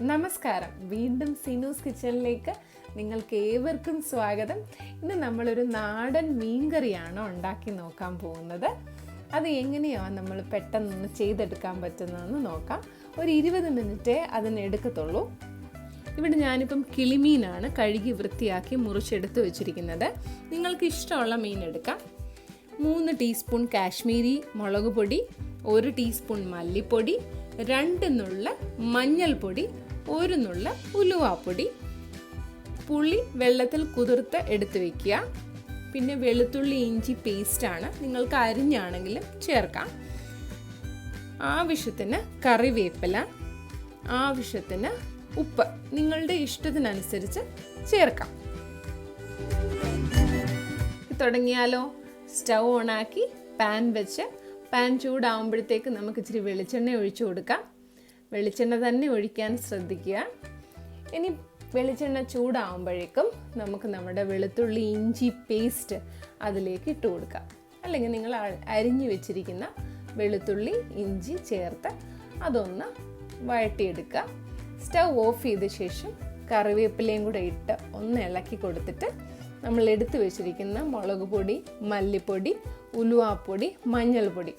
നമസ്കാരം, വീണ്ടും സിനൂസ് കിച്ചണിലേക്ക് നിങ്ങൾക്ക് ഏവർക്കും സ്വാഗതം. ഇന്ന് നമ്മളൊരു നാടൻ മീൻകറിയാണ് ഉണ്ടാക്കി നോക്കാൻ പോകുന്നത്. അത് എങ്ങനെയാണ് നമ്മൾ പെട്ടെന്ന് ചെയ്തെടുക്കാൻ പറ്റുന്നതെന്ന് നോക്കാം. ഒരു 20 മിനിറ്റേ അതിനെടുക്കത്തുള്ളൂ. ഇവിടെ ഞാനിപ്പം കിളിമീനാണ് കഴുകി വൃത്തിയാക്കി മുറിച്ചെടുത്ത് വെച്ചിരിക്കുന്നത്. നിങ്ങൾക്ക് ഇഷ്ടമുള്ള മീൻ എടുക്കാം. 3 ടീസ്പൂൺ കാശ്മീരി മുളക് പൊടി, 1 ടീസ്പൂൺ മല്ലിപ്പൊടി, 2 നുള്ള മഞ്ഞൾപ്പൊടി, 1 നുള്ള ഉലുവാപ്പൊടി, പുളി വെള്ളത്തിൽ കുതിർത്ത് എടുത്ത് വയ്ക്കുക. പിന്നെ വെളുത്തുള്ളി ഇഞ്ചി പേസ്റ്റാണ്, നിങ്ങൾക്ക് അരിഞ്ഞാണെങ്കിലും ചേർക്കാം. ആവശ്യത്തിന് കറിവേപ്പില, ആവശ്യത്തിന് ഉപ്പ് നിങ്ങളുടെ ഇഷ്ടത്തിനനുസരിച്ച് ചേർക്കാം. തുടങ്ങിയാലോ? സ്റ്റൗ ഓണാക്കി പാൻ വെച്ച് പാൻ ചൂടാവുമ്പോഴത്തേക്ക് നമുക്ക് ഇച്ചിരി വെളിച്ചെണ്ണ ഒഴിച്ചു കൊടുക്കാം. വെളിച്ചെണ്ണ തന്നെ ഒഴിക്കാൻ ശ്രദ്ധിക്കുക. ഇനി വെളിച്ചെണ്ണ ചൂടാവുമ്പോഴേക്കും നമുക്ക് നമ്മുടെ വെളുത്തുള്ളി ഇഞ്ചി പേസ്റ്റ് അതിലേക്ക് ഇട്ട് കൊടുക്കാം. അല്ലെങ്കിൽ നിങ്ങൾ അരിഞ്ഞു വെച്ചിരിക്കുന്ന വെളുത്തുള്ളി ഇഞ്ചി ചേർത്ത് അതൊന്ന് വഴട്ടിയെടുക്കുക. സ്റ്റൗ ഓഫ് ചെയ്ത ശേഷം കറിവേപ്പിലയും കൂടെ ഇട്ട് ഒന്ന് ഇളക്കി കൊടുത്തിട്ട് നമ്മൾ എടുത്തു വെച്ചിരിക്കുന്ന മുളക് പൊടി, മല്ലിപ്പൊടി, ഉലുവാപ്പൊടി, മഞ്ഞൾപ്പൊടി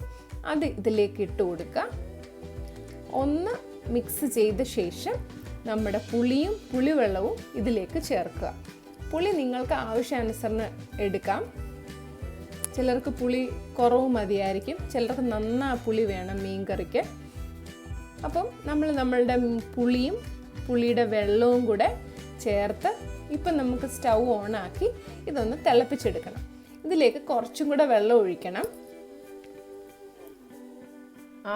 അത് ഇതിലേക്ക് ഇട്ട് കൊടുക്കുക. ഒന്ന് മിക്സ് ചെയ്ത ശേഷം നമ്മുടെ പുളിയും പുളിവെള്ളവും ഇതിലേക്ക് ചേർക്കുക. പുളി നിങ്ങൾക്ക് ആവശ്യാനുസരണം എടുക്കാം. ചിലർക്ക് പുളി കുറവ് മതിയായിരിക്കും, ചിലർക്ക് നന്നാ പുളി വേണം മീൻ കറിക്ക്. അപ്പം നമ്മളുടെ പുളിയും പുളിയുടെ വെള്ളവും കൂടെ ചേർത്ത് ഇപ്പം നമുക്ക് സ്റ്റൗ ഓണാക്കി ഇതൊന്ന് തിളപ്പിച്ചെടുക്കണം. ഇതിലേക്ക് കുറച്ചും കൂടെ വെള്ളം ഒഴിക്കണം.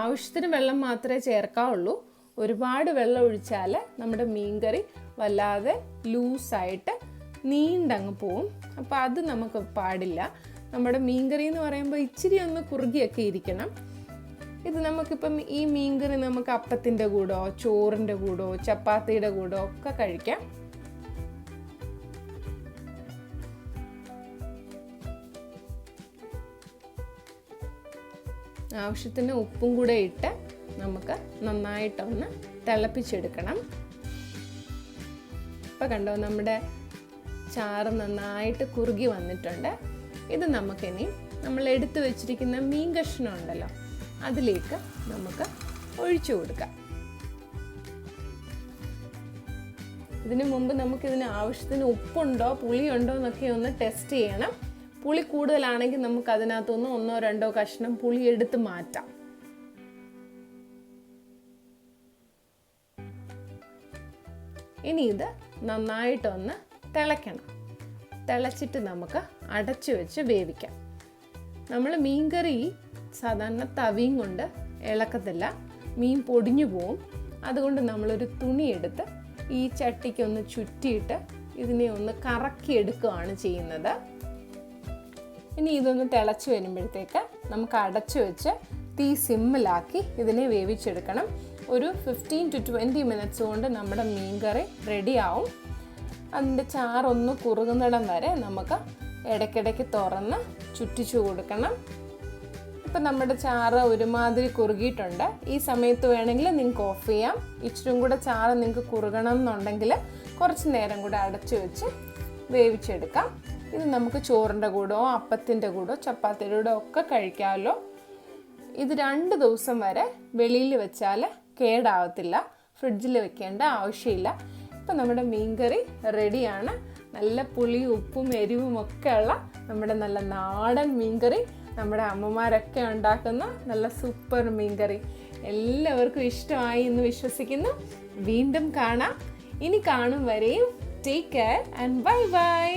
ആവശ്യത്തിന് വെള്ളം മാത്രമേ ചേർക്കാവുള്ളൂ. ഒരുപാട് വെള്ളം ഒഴിച്ചാൽ നമ്മുടെ മീൻകറി വല്ലാതെ ലൂസായിട്ട് നീണ്ടങ്ങ് പോവും. അപ്പോൾ അത് നമുക്ക് പാടില്ല. നമ്മുടെ മീൻകറി എന്ന് പറയുമ്പോൾ ഇച്ചിരി ഒന്ന് കുറുകിയൊക്കെ ഇരിക്കണം. ഇത് നമുക്കിപ്പം ഈ മീൻകറി നമുക്ക് അപ്പത്തിൻ്റെ കൂടോ ചോറിൻ്റെ കൂടോ ചപ്പാത്തിയുടെ കൂടോ ഒക്കെ കഴിക്കാം. ആവശ്യത്തിന് ഉപ്പും കൂടെ ഇട്ട് നമുക്ക് നന്നായിട്ടൊന്ന് തിളപ്പിച്ചെടുക്കണം. ഇപ്പം കണ്ടോ, നമ്മുടെ ചാറ് നന്നായിട്ട് കുറുകി വന്നിട്ടുണ്ട്. ഇത് നമുക്കിനി നമ്മൾ എടുത്തു വെച്ചിരിക്കുന്ന മീൻ കഷ്ണം ഉണ്ടല്ലോ അതിലേക്ക് നമുക്ക് ഒഴിച്ചു കൊടുക്കാം. ഇതിനു മുമ്പ് നമുക്കിതിന് ആവശ്യത്തിന് ഉപ്പുണ്ടോ പുളിയുണ്ടോ എന്നൊക്കെ ഒന്ന് ടെസ്റ്റ് ചെയ്യണം. പുളി കൂടുതലാണെങ്കിൽ നമുക്ക് അതിനകത്തുനിന്ന് 1-2 കഷ്ണം പുളി എടുത്ത് മാറ്റാം. ഇനി ഇത് നന്നായിട്ടൊന്ന് തിളയ്ക്കണം. തിളച്ചിട്ട് നമുക്ക് അടച്ചു വെച്ച് വേവിക്കാം. നമ്മൾ മീൻകറി സാധാരണ തവിയും കൊണ്ട് ഇളക്കത്തില്ല, മീൻ പൊടിഞ്ഞു പോവും. അതുകൊണ്ട് നമ്മളൊരു തുണി എടുത്ത് ഈ ചട്ടിക്കൊന്ന് ചുറ്റിയിട്ട് ഇതിനെ ഒന്ന് കറക്കി എടുക്കുകയാണ് ചെയ്യുന്നത്. ഇനി ഇതൊന്ന് തിളച്ച് വരുമ്പോഴത്തേക്ക് നമുക്ക് അടച്ചു വെച്ച് തീ സിമ്മിലാക്കി ഇതിനെ വേവിച്ചെടുക്കണം. ഒരു 15 to 20 മിനിറ്റ്സ് കൊണ്ട് നമ്മുടെ മീൻകറി റെഡിയാവും. അതിൻ്റെ ചാറൊന്ന് കുറുകുന്നിടം വരെ നമുക്ക് ഇടയ്ക്കിടയ്ക്ക് തുറന്ന് ചുറ്റിച്ചു കൊടുക്കണം. ഇപ്പം നമ്മുടെ ചാറ് ഒരുമാതിരി കുറുകിയിട്ടുണ്ട്. ഈ സമയത്ത് വേണമെങ്കിൽ നിങ്ങൾക്ക് ഓഫ് ചെയ്യാം. ഇച്ചിരി കൂടെ ചാറ് നിങ്ങൾക്ക് കുറുകണം എന്നുണ്ടെങ്കിൽ കുറച്ച് നേരം കൂടെ അടച്ചു വെച്ച് വേവിച്ചെടുക്കാം. ഇത് നമുക്ക് ചോറിൻ്റെ കൂടോ അപ്പത്തിൻ്റെ കൂടോ ചപ്പാത്തിയുടെ കൂടെ ഒക്കെ കഴിക്കാമല്ലോ. ഇത് 2 ദിവസം വരെ വെളിയിൽ വെച്ചാൽ കേടാവത്തില്ല. ഫ്രിഡ്ജിൽ വെക്കേണ്ട ആവശ്യമില്ല. ഇപ്പം നമ്മുടെ മീൻകറി റെഡിയാണ്. നല്ല പുളിയും ഉപ്പും എരിവും ഒക്കെ ഉള്ള നമ്മുടെ നല്ല നാടൻ മീൻകറി, നമ്മുടെ അമ്മമാരൊക്കെ ഉണ്ടാക്കുന്ന നല്ല സൂപ്പർ മീൻകറി എല്ലാവർക്കും ഇഷ്ടമായി എന്ന് വിശ്വസിക്കുന്നു. വീണ്ടും കാണാം. ഇനി കാണും വരെയും take care and bye bye.